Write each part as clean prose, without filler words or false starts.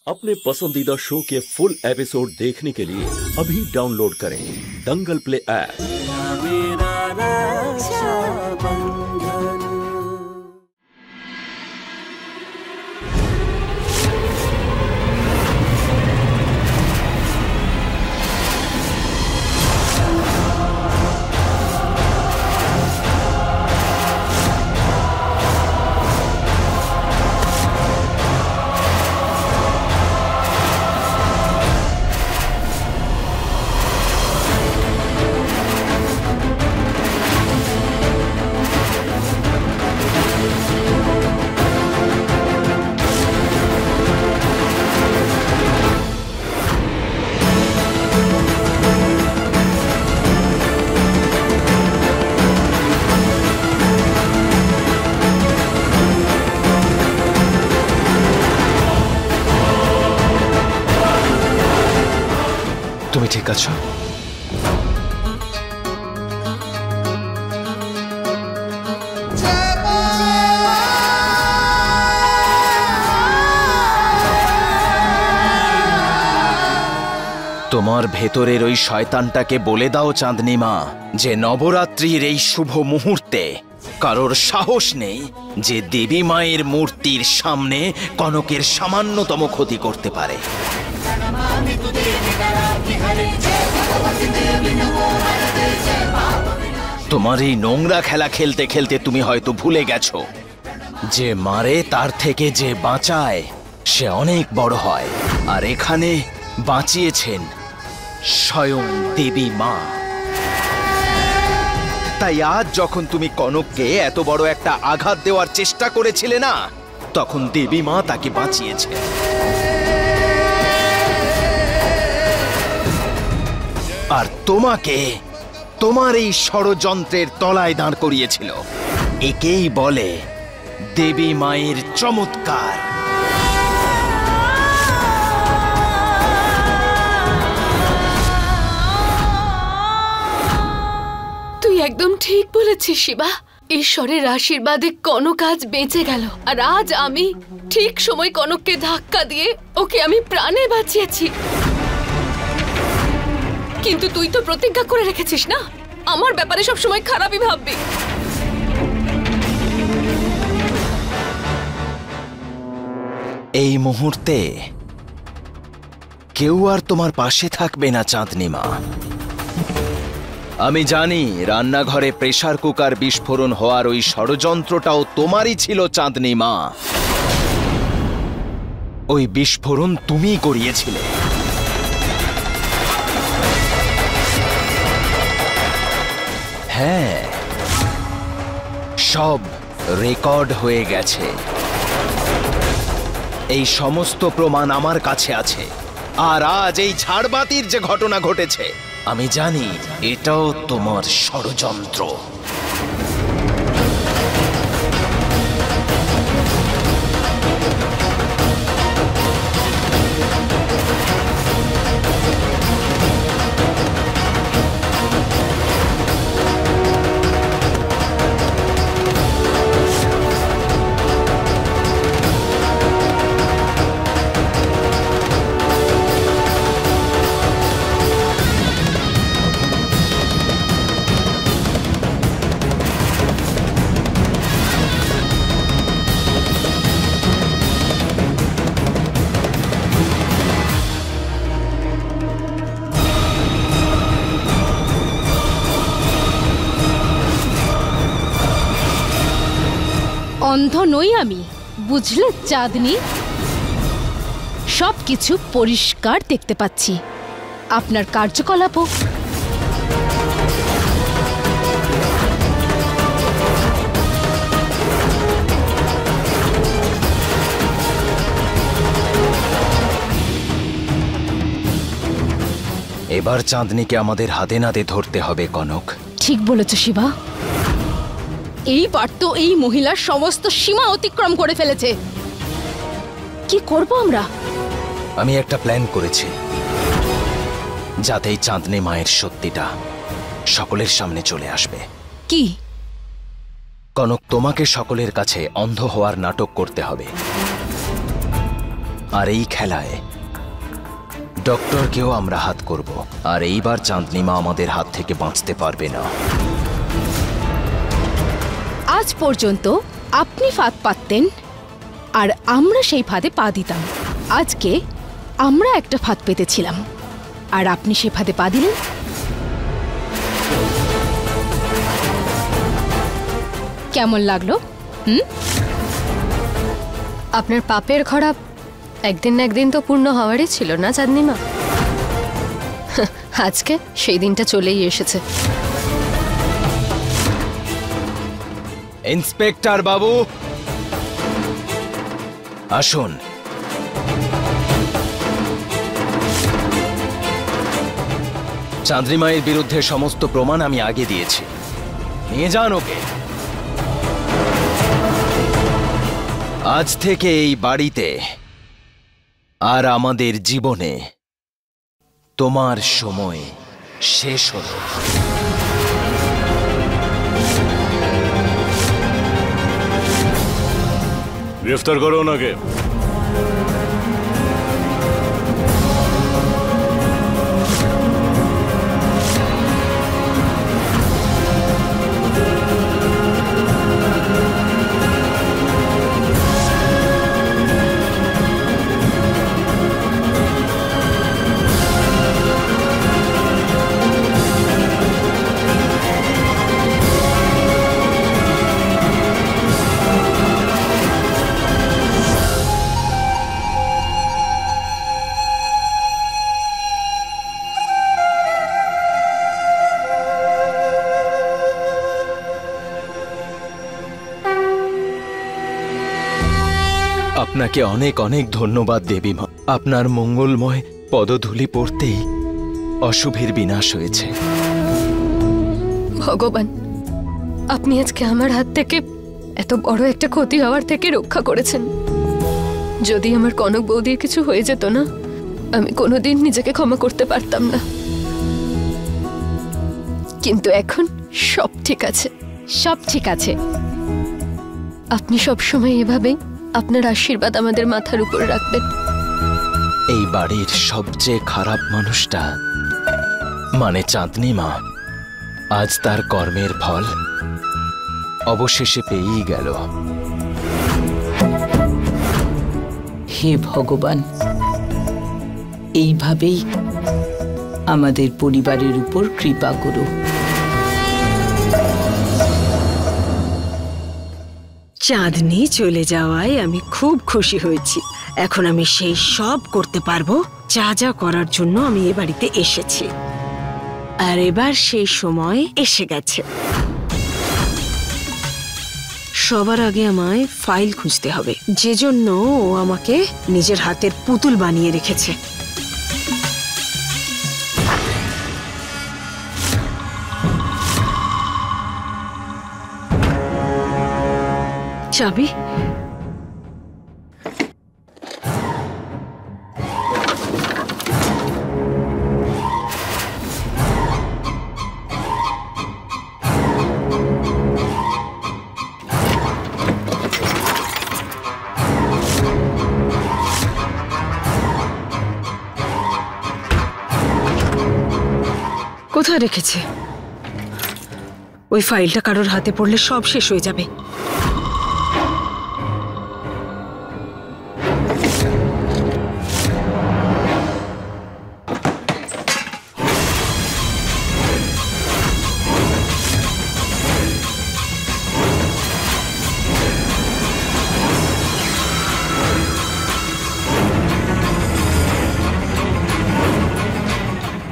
अपने पसंदीदा शो के फुल एपिसोड देखने के लिए अभी डाउनलोड करें दंगल प्ले ऐप। তুমি ঠিক আছো? তোমার ভেতরের ওই শয়তানটাকে বলে দাও চাঁদনী মা যে নবরাত্রির এই শুভ মুহূর্তে কারোর সাহস নেই যে দেবী মায়ের মূর্তির সামনে কনকের সামান্যতম ক্ষতি করতে পারে। তোমার এই নোংরা খেলা খেলতে খেলতে তুমি হয়তো ভুলে গেছো যে মারে তার থেকে যে বাঁচায় সে অনেক বড় হয়, আর এখানে বাঁচিয়েছেন স্বয়ং দেবী মা। তাই আজ যখন তুমি কনককে এত বড় একটা আঘাত দেওয়ার চেষ্টা করেছিলে না, তখন দেবী মা তাকে বাঁচিয়েছে। আর তোমাকে তোমার এই ষড়যন্ত্রের তলায় দাঁড় করিয়েছিল। একেই বলে দেবী মায়ের চমৎকার। তুই একদম ঠিক বলেছিস শিবা। ঈশ্বরের আশীর্বাদে কনক আজ বেঁচে গেল, আর আজ আমি ঠিক সময় কনককে ধাক্কা দিয়ে ওকে আমি প্রাণে বাঁচিয়েছি। কিন্তু তুই তো প্রতিজ্ঞা করে রেখেছিস না আমার ব্যাপারে সবসময় খারাপই ভাববি। এই মুহূর্তে কেউ আর তোমার পাশে থাকবে না চাঁদনী মা। আমি জানি রান্নাঘরে প্রেসার কুকার বিস্ফোরণ হওয়ার ওই ষড়যন্ত্রটাও তোমারই ছিল চাঁদনী মা। ওই বিস্ফোরণ তুমিই করিয়েছিলে। হ্যাঁ, সব রেকর্ড হয়ে গেছে। এই সমস্ত প্রমাণ আমার কাছে আছে। আর আজ এই ঝাড়বাতির যে ঘটনা ঘটেছে, আমি জানি এটাও তোমার ষড়যন্ত্র। অন্ধ নই আমি, বুঝলে চাঁদনী? সবকিছু পরিষ্কার দেখতে পাচ্ছি, আপনার কার্যকলাপও। এবার চাঁদনীকে আমাদের হাতে নাতে ধরতে হবে কনক। ঠিক বলেছ শিবা। এইবার তো এই মহিলার সমস্ত সীমা অতিক্রম করে ফেলেছে। কি করব আমরা? আমি একটা প্ল্যান করেছি যাতে এই চাঁদনী মায়ের সত্যিটা সকলের সামনে চলে আসবে। কি? কনক, তোমাকে সকলের কাছে অন্ধ হওয়ার নাটক করতে হবে। আর এই খেলায় ডক্টরকেও আমরা হাত করব, আর এইবার চাঁদনিমা আমাদের হাত থেকে বাঁচতে পারবে না। আজ পর্যন্ত আপনি ফাঁদ পাততেন আর আমরা সেই ফাঁদে পা দিতাম। আজকে আমরা একটা ফাঁদ পেতেছিলাম আর আপনি সেই ফাঁদে পা দিলেন। কেমন লাগলো? আপনার পাপের খরা একদিন না একদিন তো পূর্ণ হওয়ারই ছিল না চাঁদনিমা? আজকে সেই দিনটা চলেই এসেছে। ইন্সপেক্টর বাবু আসুন। চাঁদনিমায়ের বিরুদ্ধে সমস্ত প্রমাণ আমি আগে দিয়েছি, নিয়ে যান ওকে। আজ থেকে এই বাড়িতে আর আমাদের জীবনে তোমার সময় শেষ হলো। গ্রেফতার করো ওনাকে। আপনাকে অনেক অনেক ধন্যবাদ দেবী মা। আপনার মঙ্গলময় পদধূলি পড়তেই অশুভের বিনাশ হয়েছে। ভগবান, আপনি আজকে আমার হাত থেকে এত বড় একটা ক্ষতি হওয়ার থেকে রক্ষা করেছেন। যদি আমার কনক বৌদির কিছু হয়ে যেত না, আমি কোনোদিন নিজেকে ক্ষমা করতে পারতাম না। কিন্তু এখন সব ঠিক আছে। সব ঠিক আছে। আপনি সবসময় এভাবেই আপনার আশীর্বাদ আমাদের মাথার উপর রাখবেন। এই বাড়ির সবচেয়ে খারাপ মানুষটা মানে চাঁদনিমা আজ তার কর্মের ফল অবশেষে পেয়েই গেল। হে ভগবান, এইভাবেই আমাদের পরিবারের উপর কৃপা করো। চাঁদনি চলে যাওয়ায় আমি খুব খুশি হয়েছি। এখন আমি সেই সব করতে পারবো যা যা করার জন্য আমি এ বাড়িতে এসেছি। আর এবার সেই সময় এসে গেছে। সবার আগে আমায় ফাইল খুঁজতে হবে, যে জন্য ও আমাকে নিজের হাতের পুতুল বানিয়ে রেখেছে। চাবি? কোথায় রেখেছে? ওই ফাইলটা কারোর হাতে পড়লে সব শেষ হয়ে যাবে।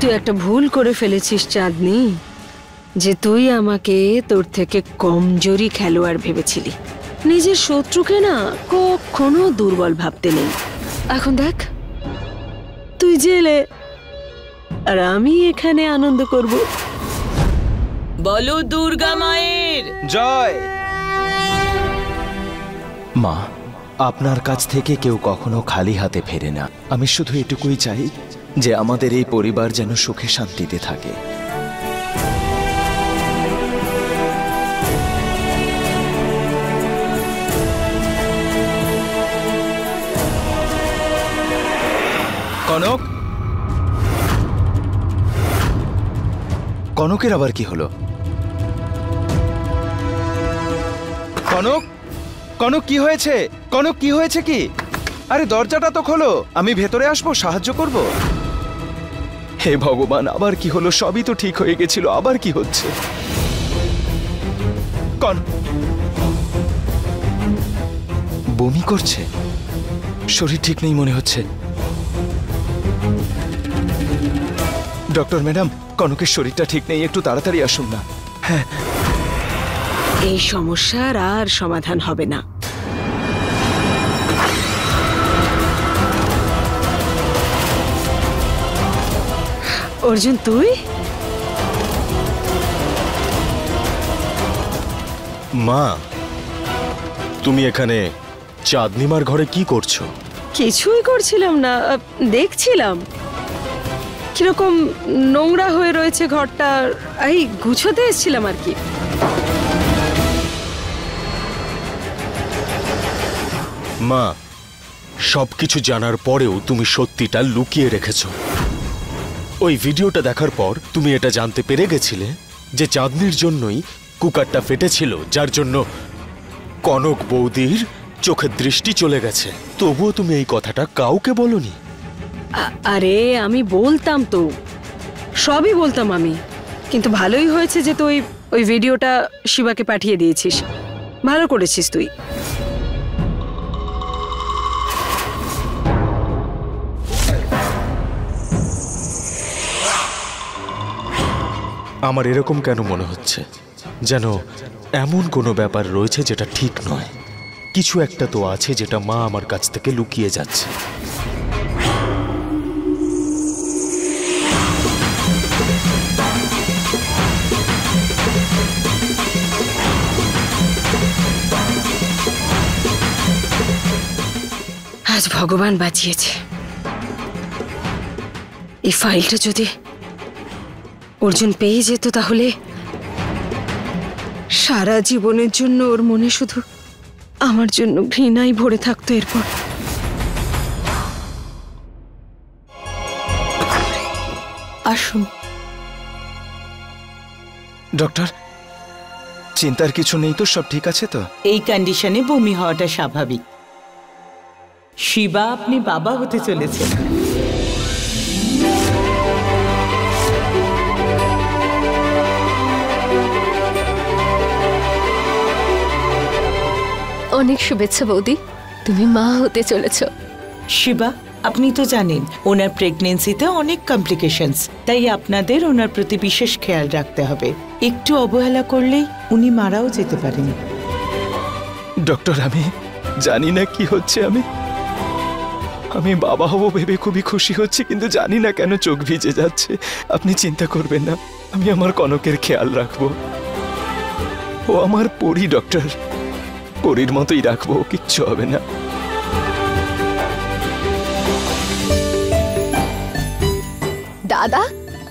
তুই একটা ভুল করে ফেলেছিস চাঁদনি, যে তুই আমাকে তোর থেকে কমজোরি খেলোয়াড় ভেবেছিলি। নিজের শত্রুকে না কখনো দুর্বল ভাবতে নেই। এখন দেখ, তুই জেলে আর আমি এখানে আনন্দ করব। বলো দুর্গা মায়ের জয়। মা, আপনার কাছ থেকে কেউ কখনো খালি হাতে ফেরে না। আমি শুধু এটুকুই চাই যে আমাদের এই পরিবার যেন সুখে শান্তিতে থাকে। কনক, কনকের আবার কি হলো? কনক, কনক কি হয়েছে? কনক কি হয়েছে কি? আরে দরজাটা তো খোলো, আমি ভেতরে আসবো, সাহায্য করব। হে ভগবান, আবার কি হলো? সবই তো ঠিক হয়ে গেছিল, আবার কি হচ্ছে? বমি করছে, শরীর ঠিক নেই মনে হচ্ছে। ডক্টর ম্যাডাম, কনকের শরীরটা ঠিক নেই, একটু তাড়াতাড়ি আসুন না। হ্যাঁ, এই সমস্যার আর সমাধান হবে না। অর্জুন, তুই? মা, তুমি এখানে চাঁদনিমার ঘরে কি করছো? কিছুই করছিলাম না, দেখছিলাম কিরকম নোংরা হয়ে রয়েছে ঘরটা, এই গুছোতে এসেছিলাম আর কি। মা, সবকিছু জানার পরেও তুমি সত্যিটা লুকিয়ে রেখেছো। ওই ভিডিওটা দেখার পর তুমি এটা জানতে পেরে গেছিলে যে চাঁদনির জন্যই কুকারটা ফেটেছিল, যার জন্য কনক বৌদির চোখের দৃষ্টি চলে গেছে। তবুও তুমি এই কথাটা কাউকে বলনি। আরে আমি বলতাম তো, সবই বলতাম আমি, কিন্তু ভালোই হয়েছে যে তুই ওই ভিডিওটা শিবাকে পাঠিয়ে দিয়েছিস। ভালো করেছিস তুই। আমার এরকম কেন মনে হচ্ছে যেন এমন কোনো ব্যাপার রয়েছে যেটা ঠিক নয়। কিছু একটা তো আছে যেটা মা আমার কাছ থেকে লুকিয়ে যাচ্ছে। আজ ভগবান বাঁচিয়েছে। এই ফাইলটা যদি অর্জুন পেয়ে যেত তাহলে সারা জীবনের জন্য ওর মনে শুধু আমার জন্য ঘৃণাই ভরে থাকতো। এরপর আসুন। ডক্টর, চিন্তার কিছু নেই তো? সব ঠিক আছে তো? এই কন্ডিশনে বমি হওয়াটা স্বাভাবিক। শিবা, আপনি বাবা হতে চলেছেন। অনেক শুভেচ্ছা বৌদি, তুমি মা হতে চলেছ। শিবা, আপনি তো জানেন ওনার প্রেগনেন্সিতে অনেক কমপ্লিকেশনস, তাই আপনাদের ওনার প্রতি বিশেষ খেয়াল রাখতে হবে। একটু অবহেলা করলেই উনি মারাও যেতে পারেন। ডক্টর, আমি জানি না কি হচ্ছে। আমি বাবা হব ভেবে খুবই খুশি হচ্ছি, কিন্তু জানি না কেন চোখ ভিজে যাচ্ছে। আপনি চিন্তা করবেন না, আমি আমার কনকের খেয়াল রাখবো। ও আমার পরী ডক্টর, পরীর মতোই রাখবো, কিচ্ছু হবে না। দাদা,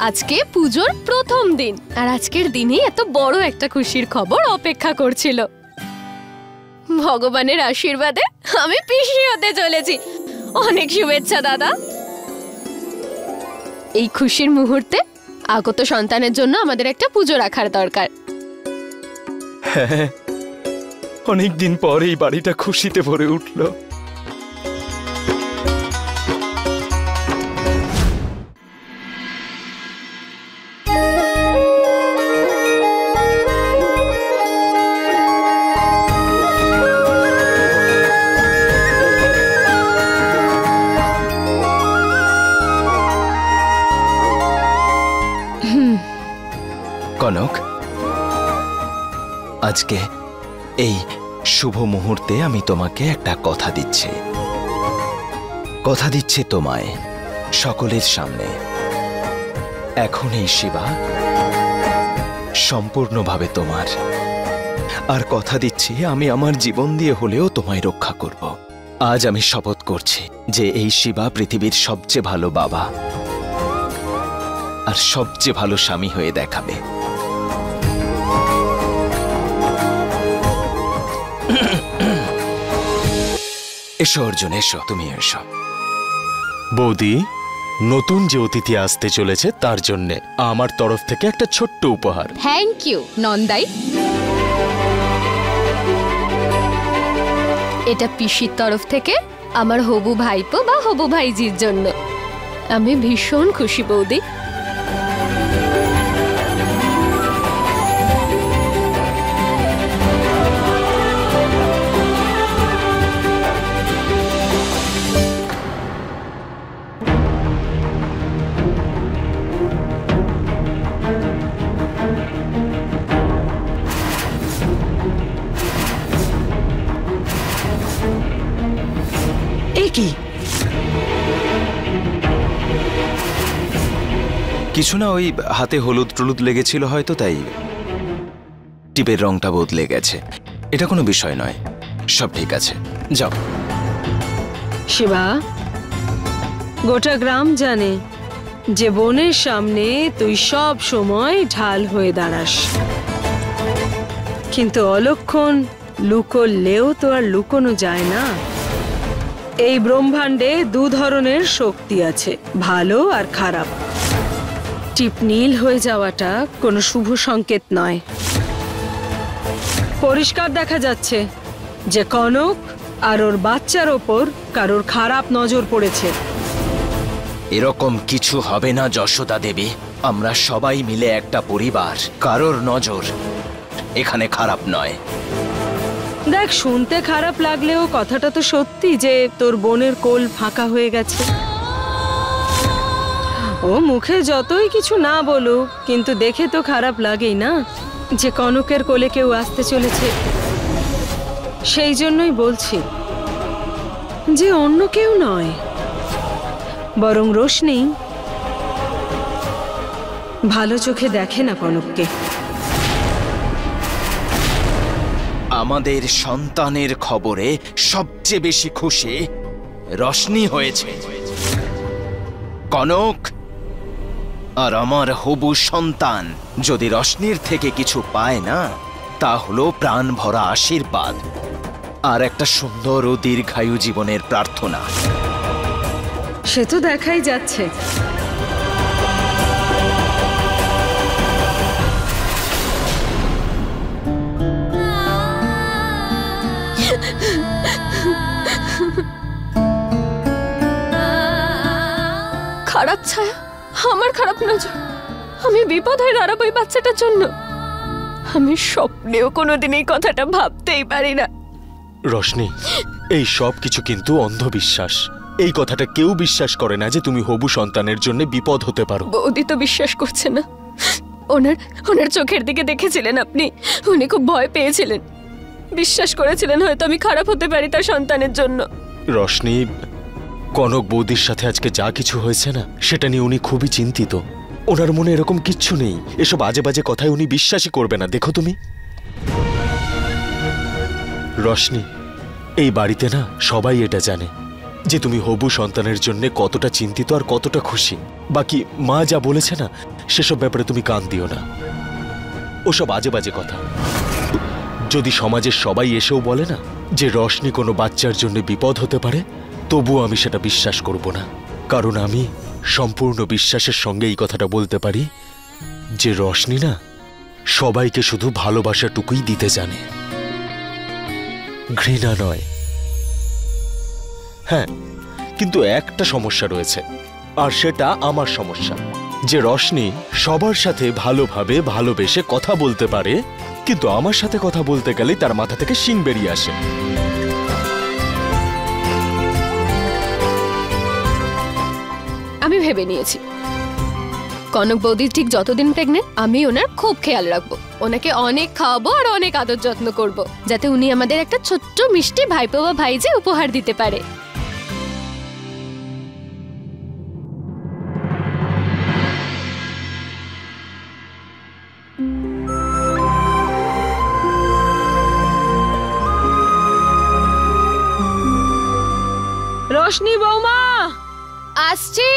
আজকে পুজোর প্রথম দিন, আর আজকের দিনে এত বড় একটা খুশির খবর অপেক্ষা করছিল। ভগবানের আশীর্বাদে আমি পিসি হতে চলেছি। অনেক শুভেচ্ছা দাদা। এই খুশির মুহূর্তে আগত সন্তানের জন্য আমাদের একটা পুজো রাখার দরকার। হ্যাঁ, অনেকদিন পর এই বাড়িটা খুশিতে ভরে উঠল। কনক, আজকে এই শুভ মুহূর্তে আমি তোমাকে একটা কথা দিচ্ছি। কথা দিচ্ছি তোমায় সকলের সামনে। এখন এই শিবা সম্পূর্ণভাবে তোমার। আর কথা দিচ্ছি আমি আমার জীবন দিয়ে হলেও তোমায় রক্ষা করব। আজ আমি শপথ করছি যে এই শিবা পৃথিবীর সবচেয়ে ভালো বাবা আর সবচেয়ে ভালো স্বামী হয়ে দেখাবে। এসো অর্জুন, এসো, তুমি এসো। বৌদি, নতুন যে অতিথি আসতে চলেছে তার জন্য আমার তরফ থেকে একটা ছোট্ট উপহার। থ্যাংক ইউ নন্দাই। এটা পিসির তরফ থেকে আমার হবু ভাইপো বা হবু ভাইজির জন্য। আমি ভীষণ খুশি বৌদি। কি কিছু না, ওই হাতে হলুদ টলুদ লেগেছিল হয়তো, তাই টিপের রংটা বদলে গেছে। এটা কোনো বিষয় নয়, সব ঠিক আছে, যাও। শিবা, গোটা গ্রাম জানে যে বোনের সামনে তুই সব সময় ঢাল হয়ে দাঁড়াস, কিন্তু অলক্ষণ লুকোলেও তো আর লুকোনো যায় না। এই ব্রহ্মাণ্ডে দু ধরনের শক্তি আছে, ভালো আর খারাপ। টিপ নীল হয়ে যাওয়াটা কোনো শুভ সংকেত নয়। পরিষ্কার দেখা যাচ্ছে যে কনক আর ওর বাচ্চার ওপর কারোর খারাপ নজর পড়েছে। এরকম কিছু হবে না যশোদা দেবী, আমরা সবাই মিলে একটা পরিবার, কারোর নজর এখানে খারাপ নয়। দেখ, শুনতে খারাপ লাগলেও কথাটা তো সত্যি যে তোর বোনের কোল ফাঁকা হয়ে গেছে। ও মুখে যতই কিছু না বলুক, কিন্তু দেখে তো খারাপ লাগেই না যে কনকের কোলে কেউ আসতে চলেছে। সেই জন্যই বলছি যে অন্য কেউ নয়, বরং রোশনি ভালো চোখে দেখে না কনককে। আমাদের সন্তানের খবরে সবচেয়ে বেশি খুশি রশনি হয়েছে। কনক আর আমার হবু সন্তান যদি রশনির থেকে কিছু পায় না, তা হলো প্রাণ ভরা আশীর্বাদ আর একটা সুন্দর ও দীর্ঘায়ু জীবনের প্রার্থনা। সে তো দেখাই যাচ্ছে। খারাপ ছায়া, আমার খারাপ নজর, আমি বিপদ হয়ে দাঁড়াবো এই বাচ্চাটার জন্য। আমি স্বপ্নেও কোনোদিন এই কথাটা ভাবতেই পারি না। রশনি, এই সব কিছু কিন্তু অন্ধবিশ্বাস। এই কথাটা কেউ বিশ্বাস করে না যে তুমি হবু সন্তানের জন্য বিপদ হতে পারো। বৌদি তো বিশ্বাস করছে না। ওনার চোখের দিকে দেখেছিলেন আপনি, উনি খুব ভয় পেয়েছিলেন, বিশ্বাস করেছিলেন হয়তো আমি খারাপ হতে পারি তার সন্তানের জন্য। রশনি, কনক বৌদির সাথে আজকে যা কিছু হয়েছে না, সেটা নিয়ে উনি খুবই চিন্তিত। ওনার মনে এরকম কিচ্ছু নেই, এসব আজে বাজে কথায় উনি বিশ্বাসই করবে না। দেখো তুমি রশনি, এই বাড়িতে না সবাই এটা জানে যে তুমি হবু সন্তানের জন্য কতটা চিন্তিত আর কতটা খুশি। বাকি মা যা বলেছে না, সেসব ব্যাপারে তুমি কান দিও না। ওসব আজে বাজে কথা। যদি সমাজের সবাই এসেও বলে না যে রশনি কোনো বাচ্চার জন্য বিপদ হতে পারে, তবুও আমি সেটা বিশ্বাস করব না। কারণ আমি সম্পূর্ণ বিশ্বাসের সঙ্গে এই কথাটা বলতে পারি যে রশনি না সবাইকে শুধু ভালোবাসাটুকুই দিতে জানে, ঘৃণা নয়। হ্যাঁ, কিন্তু একটা সমস্যা রয়েছে, আর সেটা আমার সমস্যা, যে রশনি সবার সাথে ভালোভাবে ভালোবেসে কথা বলতে পারে, কিন্তু আমার সাথে কথা বলতে গেলে তার মাথা থেকে শিং বেরিয়ে আসে। আমি ভেবে নিয়েছি, কনক বৌদি ঠিক যতদিন প্রেগনেন্ট আমি ওনার খুব খেয়াল রাখবো, ওনাকে অনেক খাওয়াবো আর অনেক আদর যত্ন করব, যাতে উনি আমাদের একটা ছোট্ট মিষ্টি ভাইপো বা ভাইজে উপহার দিতে পারে। রোশনি বৌমা, আসছি।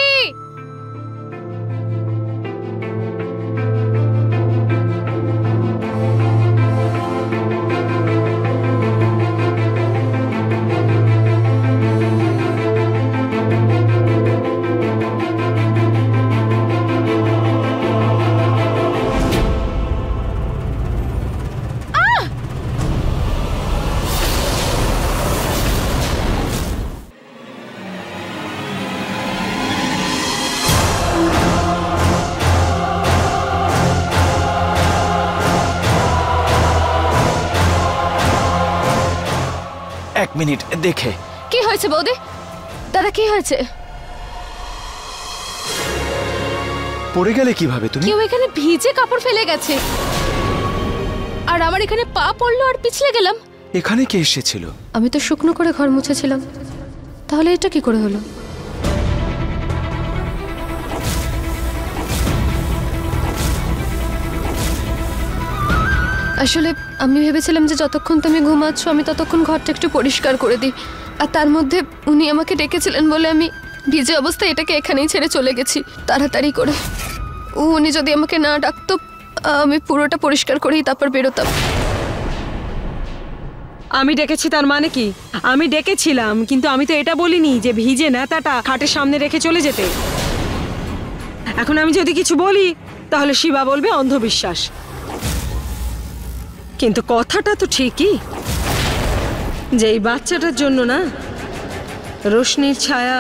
মিনিট দেখে। কি হয়েছে বৌদি? দাদা কি হয়েছে? পড়ে গেলে কিভাবে তুমি? কেউ এখানে ভিজে কাপড় ফেলে গেছে আর আমার এখানে পা পড়লো আর পিছলে গেলাম। এখানে কে এসেছিল? আমি তো শুকনো করে ঘর মুছেছিলাম, তাহলে এটা কি করে হলো? আসলে আমি ভেবেছিলাম যে যতক্ষণ তুমি ঘুমাচ্ছ আমি ততক্ষণ ঘরটা একটু পরিষ্কার করে দিই, আর তার মধ্যে উনি আমাকে ডেকেছিলেন বলে আমি ভিজে অবস্থায় এটাকে এখানেই ছেড়ে চলে গেছি তাড়াতাড়ি করে। উনি যদি আমাকে না ডাকতো আমি পুরোটা পরিষ্কার করেই তারপর বেরোতাম। আমি ডেকেছি তার মানে কি? আমি ডেকেছিলাম, কিন্তু আমি তো এটা বলিনি যে ভিজে নেতাটা খাটের সামনে রেখে চলে যেতে। এখন আমি যদি কিছু বলি তাহলে শিবা বলবে অন্ধবিশ্বাস, কিন্তু কথাটা তো ঠিকই যে এই বাচ্চাটার জন্য না রোশনির ছায়া